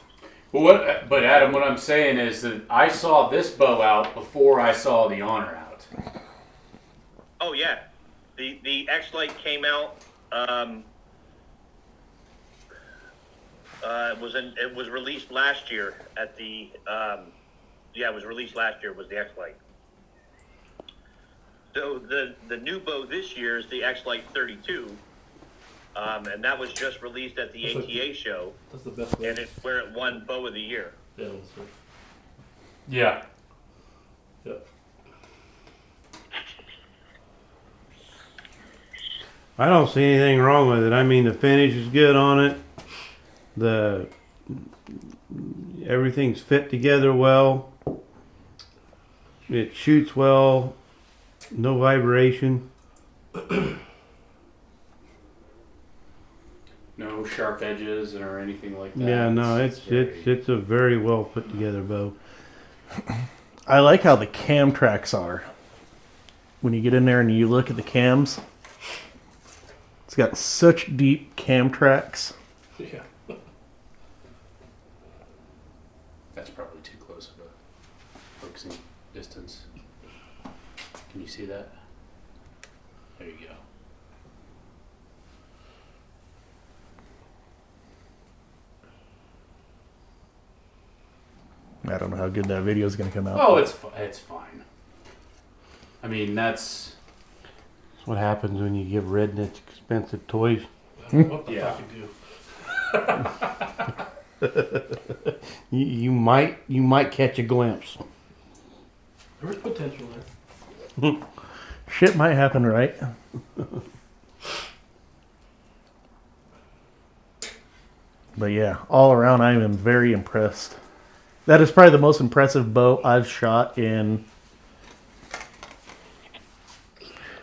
But Adam, what I'm saying is that I saw this bow out before I saw the Honor out. Oh yeah, the XLITE came out. It was released last year at the. It was released last year. Was the XLITE. So the new bow this year is the XLITE 32, and that was just released at the ATA show. That's the best way. And it's where it won Bow of the Year. Yeah, that's right. Yeah. Yep. I don't see anything wrong with it. I mean, the finish is good on it. Everything's fit together well. It shoots well. No vibration. No sharp edges or anything like that. Yeah, no, it's a very well put together bow. I like how the cam tracks are. When you get in there and you look at the cams, it's got such deep cam tracks. Yeah. That's probably too close of a focusing distance. Can you see that? There you go. I don't know how good that video is going to come out. Oh, it's fine. I mean, that's What happens when you give rednecks expensive toys? What the Yeah. fuck you do? You might catch a glimpse. There's potential there. Shit might happen, right? But yeah, all around, I am very impressed. That is probably the most impressive bow I've shot in.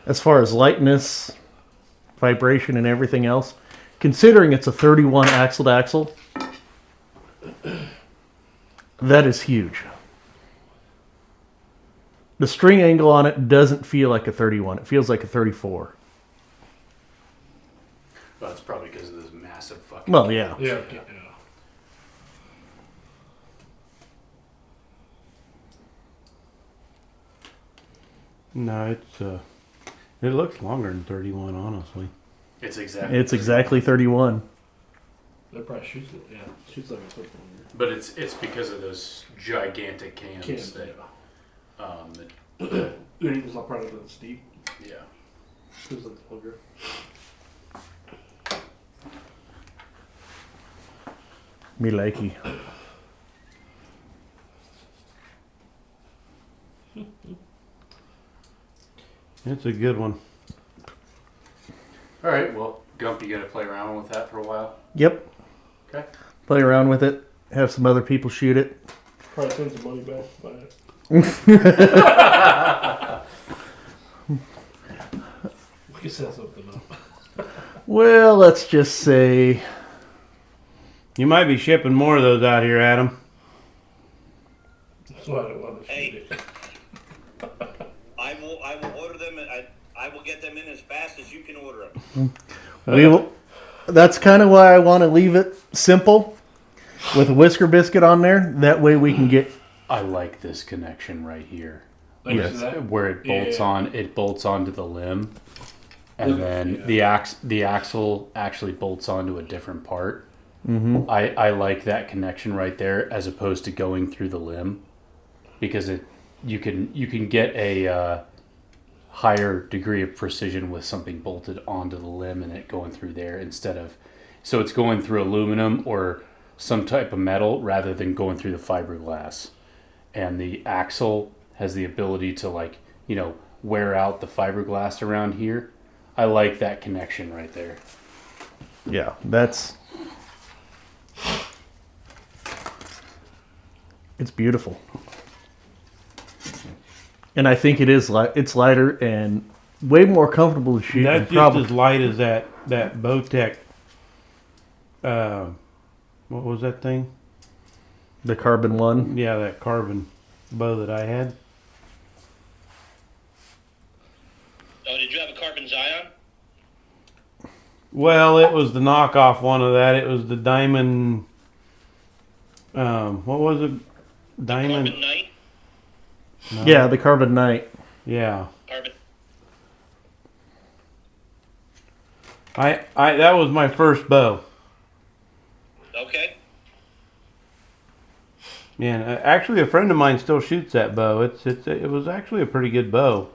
As far as lightness, vibration, and everything else, considering it's a 31 axle to axle, that is huge. The string angle on it doesn't feel like a 31. It feels like a 34. well, that's probably because of this massive fucking. Well, yeah. Yeah. No, it looks longer than 31, honestly. It's exactly. It's exactly 31. That probably shoots it. Yeah, shoots like a football. But it's because of those gigantic cams Cams, that. yeah. It's not part of the steep. Yeah. It's like longer. Me likey. It's a good one. All right. Well, Gump, you gonna play around with that for a while? Yep. Okay. Play around with it. Have some other people shoot it. Probably send some money back. Buy it. We can set something up. Well, let's just say You might be shipping more of those out here, Adam. That's why I don't want to shoot Hey. it. I will order them. I will get them in as fast as you can order them. we will. That's kind of why I want to leave it simple with a whisker biscuit on there. That way we can get. I like this connection right here, Like, Yes. see that? where it bolts Yeah. on. It bolts onto the limb, and then Yeah. the axle actually bolts onto a different part. Mm-hmm. I like that connection right there, as opposed to going through the limb, because you can get a higher degree of precision with something bolted onto the limb and it going through there instead of, so it's going through aluminum or some type of metal rather than going through the fiberglass. And the axle has the ability to wear out the fiberglass around here. I like that connection right there. Yeah, that's. It's beautiful. And I think it is it's lighter and way more comfortable to shoot. That's just as light as that Bowtech. What was that thing? The carbon one. Yeah, that carbon bow that I had. Oh, did you have a carbon Zion? Well, it was the knockoff one of that. It was the Diamond. What was it? Diamond. Carbon Knight. No. Yeah, the Carbon Knight. Yeah. Carbon. I that was my first bow. Okay. Man, actually, a friend of mine still shoots that bow. It was actually a pretty good bow.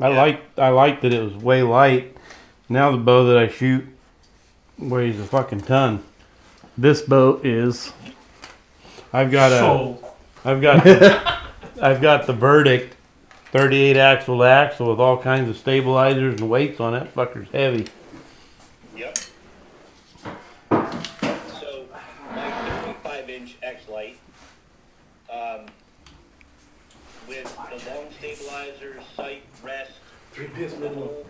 I liked that it was way light. Now the bow that I shoot weighs a fucking ton. This bow is. I've got I've got the Verdict 38 axle to axle with all kinds of stabilizers and weights on it. Fucker's heavy. Yep. So my 35-inch XLITE, with the long stabilizers, sight, rest, 3-piece middle.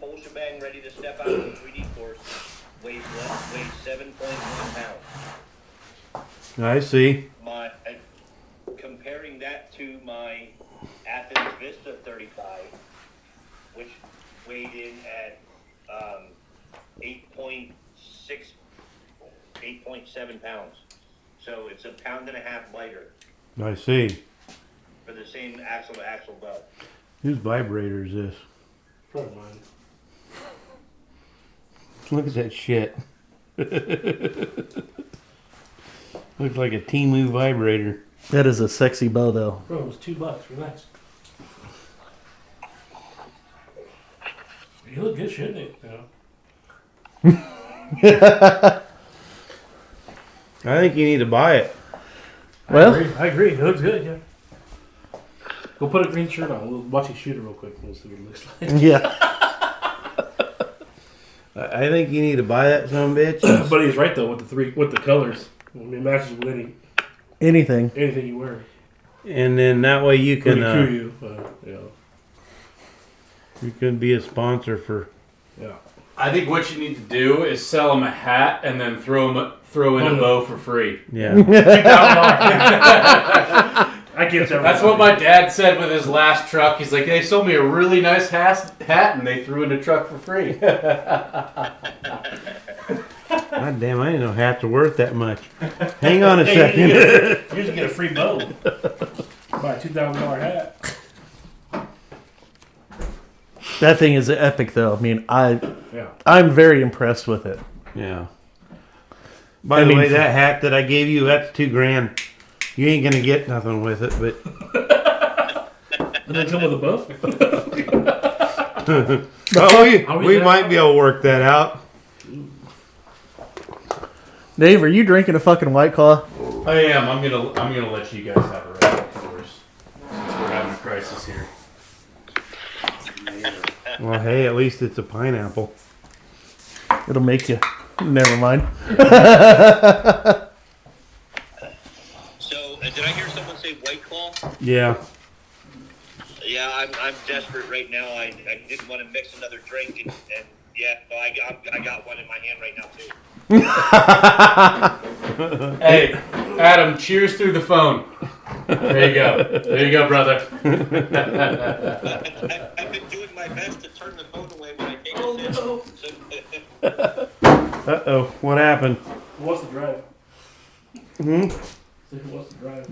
whole shebang ready to step out of the 3D course, weighs 7.1 pounds. I see. Comparing that to my Athens Vista 35, which weighed in at 8.7 pounds. So it's a pound and a half lighter I see. for the same axle to axle bow. Whose vibrator is this? Probably mine. Look at that shit. Looks like a Temu vibrator. That is a sexy bow, though. Bro, it was $2. Relax. You look good, shouldn't it? You know? I think you need to buy it. Well, I agree. It looks good, yeah. Go put a green shirt on. We'll watch you shoot it real quick. We'll see what it looks like. yeah. I think you need to buy that son of a bitch. But he's right though with the colors. I mean, it matches with Anything. anything you wear. And then that way you can Pretty you, you know. you can be a sponsor for. Yeah. I think what you need to do is sell them a hat and then throw in a bow for free. Yeah. I get that. That's what my dad said with his last truck. He's like, they sold me a really nice hat and they threw in the truck for free. God damn, I didn't know hats are worth that much. Hang on a Hey, second. you just get a free bow. Buy a $2,000 hat. That thing is epic, though. I mean, Yeah. I'm very impressed with it. Yeah. By the way, that hat that I gave you, that's $2,000. You ain't gonna get nothing with it, but Does it come with a bow? we might be able to work that out. Dave, are you drinking a fucking White Claw? I am. I'm gonna let you guys have a rest, of course, since we're having a crisis here. Well, hey, at least it's a pineapple. It'll make you. Never mind. So, did I hear someone say White Claw? Yeah. Yeah, I'm desperate right now. I didn't want to mix another drink, and yeah, so I got one in my hand right now too. Hey, Adam, cheers through the phone. There you go. There you go, brother. I've been doing my best to turn the phone away when I take a sip. No. Uh-oh, what happened? Who wants to drive? Hmm? Who wants to drive?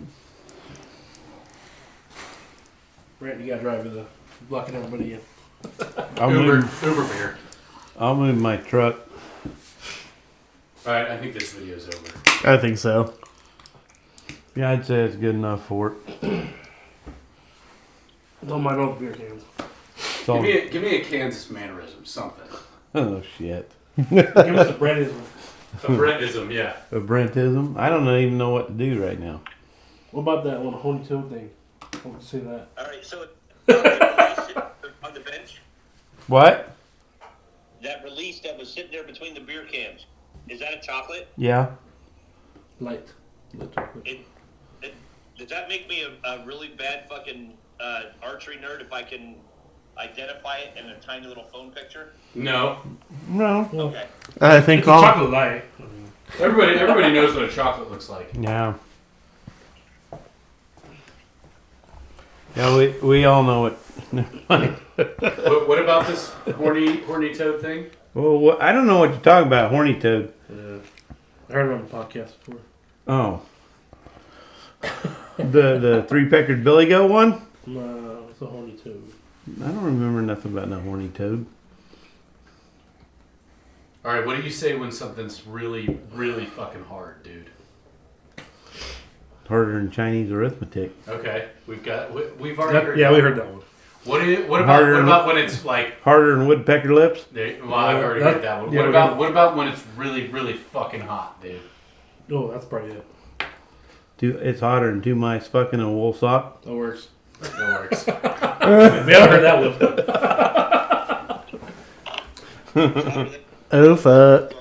Brent, you gotta drive with the blocking everybody in. Uber beer. I'll move my truck. All right, I think this video's over. I think so. Yeah, I'd say it's good enough for it. Don't mind all the beer cans. So, Give me a Kansas mannerism, something. oh, shit. Give us a Brentism. A Brentism, yeah. A Brentism? I don't even know what to do right now. What about that one Honey Toad thing? I want to say that. All right, so that release on the bench, What? that release that was sitting there between the beer cans, is that a chocolate? Yeah. Light. Does that make me a really bad fucking archery nerd if I can identify it in a tiny little phone picture? No. No. Okay. I think It's a all. chocolate light. Everybody knows what a chocolate looks like. Yeah. Yeah, we all know it. What about this horny toad thing? Well, I don't know what you're talking about, horny toad. I heard it on the podcast before. Oh. the three-peckered billy goat one? No, it's a horny toad. I don't remember nothing about no horny toad. All right, what do you say when something's really, really fucking hard, dude? Harder than Chinese arithmetic. Okay, we've already heard. Yeah, we heard that one. What about when it's like? Harder than woodpecker lips? Well, I've already heard that one. Yeah, What about when it's really, really fucking hot, dude? Oh, that's probably it. It's hotter than two mice fucking in a wool sock. That works. That works. We haven't heard that one. Oh fuck.